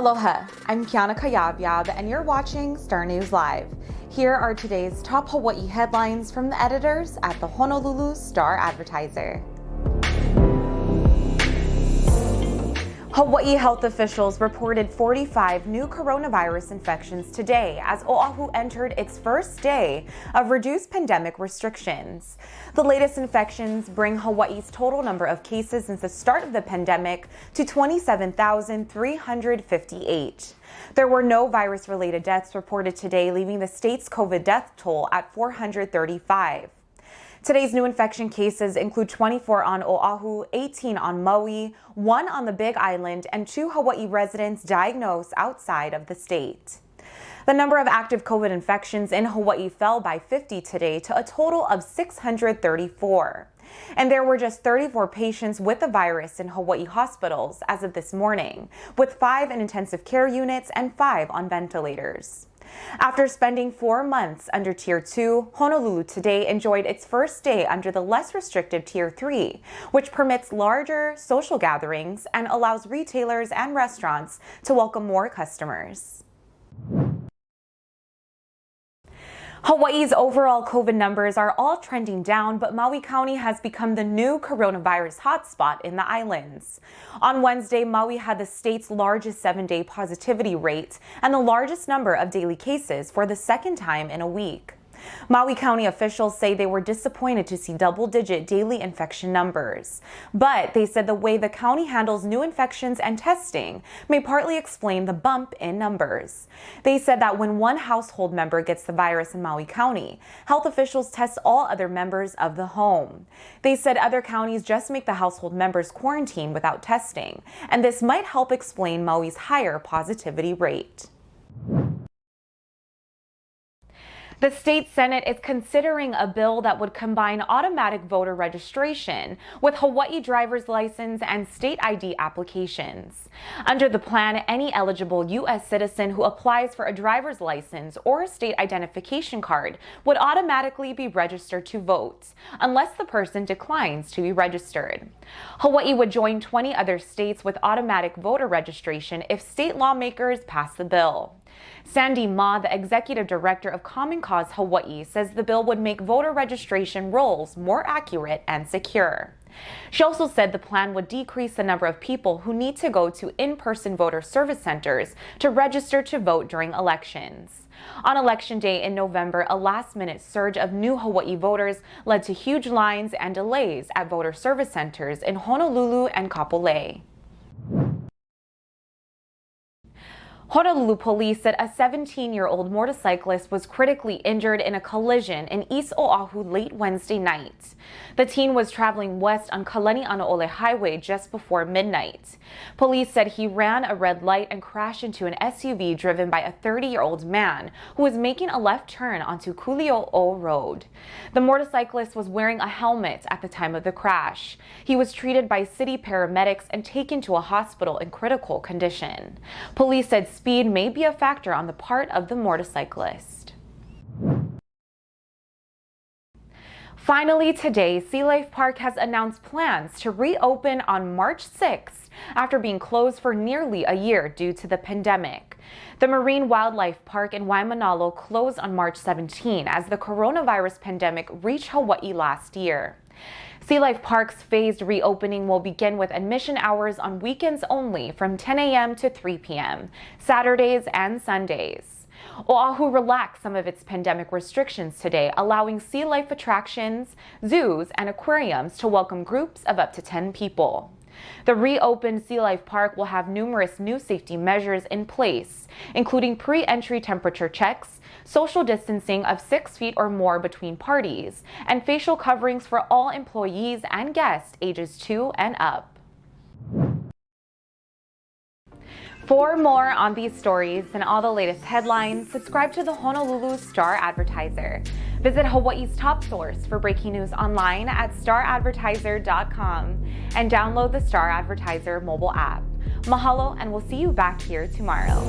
Aloha, I'm Kiana Cayabyab, and you're watching Star News Live. Here are today's top Hawaii headlines from the editors at the Honolulu Star-Advertiser. Hawaii health officials reported 45 new coronavirus infections today as Oahu entered its first day of reduced pandemic restrictions. The latest infections bring Hawaii's total number of cases since the start of the pandemic to 27,358. There were no virus-related deaths reported today, leaving the state's COVID death toll at 435. Today's new infection cases include 24 on Oahu, 18 on Maui, 1 on the Big Island, and 2 Hawaii residents diagnosed outside of the state. The number of active COVID infections in Hawaii fell by 50 today to a total of 634. And there were just 34 patients with the virus in Hawaii hospitals as of this morning, with 5 in intensive care units and 5 on ventilators. After spending 4 months under Tier 2, Honolulu today enjoyed its first day under the less restrictive Tier 3, which permits larger social gatherings and allows retailers and restaurants to welcome more customers. Hawaii's overall COVID numbers are all trending down, but Maui County has become the new coronavirus hotspot in the islands. On Wednesday, Maui had the state's largest 7-day positivity rate and the largest number of daily cases for the second time in a week. Maui County officials say they were disappointed to see double-digit daily infection numbers, but they said the way the county handles new infections and testing may partly explain the bump in numbers. They said that when one household member gets the virus in Maui County, health officials test all other members of the home. They said other counties just make the household members quarantine without testing, and this might help explain Maui's higher positivity rate. The state Senate is considering a bill that would combine automatic voter registration with Hawaii driver's license and state ID applications. Under the plan, any eligible U.S. citizen who applies for a driver's license or a state identification card would automatically be registered to vote, unless the person declines to be registered. Hawaii would join 20 other states with automatic voter registration if state lawmakers pass the bill. Sandy Ma, the executive director of Common Cause Hawaii, says the bill would make voter registration rolls more accurate and secure. She also said the plan would decrease the number of people who need to go to in-person voter service centers to register to vote during elections. On Election Day in November, a last-minute surge of new Hawaii voters led to huge lines and delays at voter service centers in Honolulu and Kapolei. Honolulu police said a 17-year-old motorcyclist was critically injured in a collision in East Oahu late Wednesday night. The teen was traveling west on Kalani'anaole Highway just before midnight. Police said he ran a red light and crashed into an SUV driven by a 30-year-old man who was making a left turn onto Kuli'o'o Road. The motorcyclist was wearing a helmet at the time of the crash. He was treated by city paramedics and taken to a hospital in critical condition. Police said speed may be a factor on the part of the motorcyclist. Finally today, Sea Life Park has announced plans to reopen on March 6th after being closed for nearly a year due to the pandemic. The Marine Wildlife Park in Waimanalo closed on March 17 as the coronavirus pandemic reached Hawaii last year. Sea Life Park's phased reopening will begin with admission hours on weekends only from 10 a.m. to 3 p.m., Saturdays and Sundays. Oahu relaxed some of its pandemic restrictions today, allowing sea life attractions, zoos, and aquariums to welcome groups of up to 10 people. The reopened Sea Life Park will have numerous new safety measures in place, including pre-entry temperature checks, social distancing of 6 feet or more between parties, and facial coverings for all employees and guests ages 2 and up. For more on these stories and all the latest headlines, subscribe to the Honolulu Star-Advertiser. Visit Hawaii's top source for breaking news online at staradvertiser.com and download the Star-Advertiser mobile app. Mahalo, and we'll see you back here tomorrow.